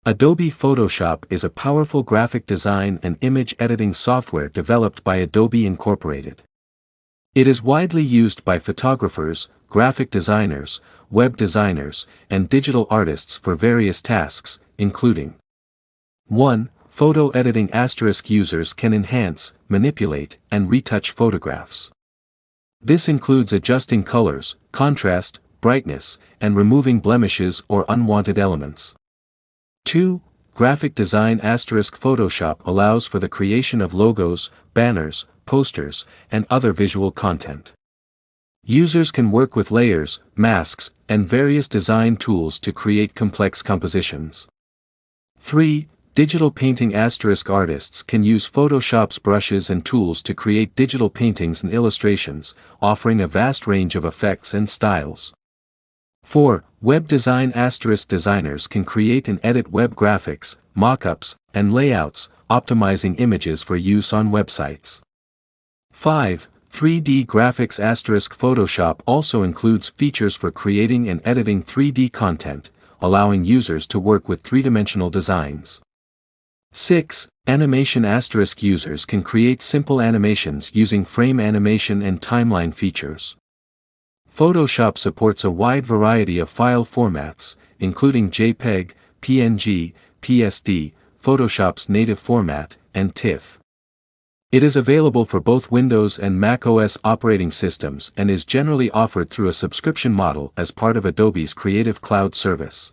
Adobe Photoshop is a powerful graphic design and image editing software developed by Adobe Incorporated. It is widely used by photographers, graphic designers, web designers, and digital artists for various tasks, including 1. Photo editing. Users can enhance, manipulate, and retouch photographs. This includes adjusting colors, contrast, brightness, and removing blemishes or unwanted elements. 2. Graphic design. Photoshop allows for the creation of logos, banners, posters, and other visual content. Users can work with layers, masks, and various design tools to create complex compositions. 3. Digital painting. Artists can use Photoshop's brushes and tools to create digital paintings and illustrations, offering a vast range of effects and styles. 4. Web design. Designers can create and edit web graphics, mockups, and layouts, optimizing images for use on websites. 5. 3D graphics. Photoshop also includes features for creating and editing 3D content, allowing users to work with three-dimensional designs. 6. Animation. Users can create simple animations using frame animation and timeline features. Photoshop supports a wide variety of file formats, including JPEG, PNG, PSD, Photoshop's native format, and TIFF. It is available for both Windows and Mac OS operating systems and is generally offered through a subscription model as part of Adobe's Creative Cloud service.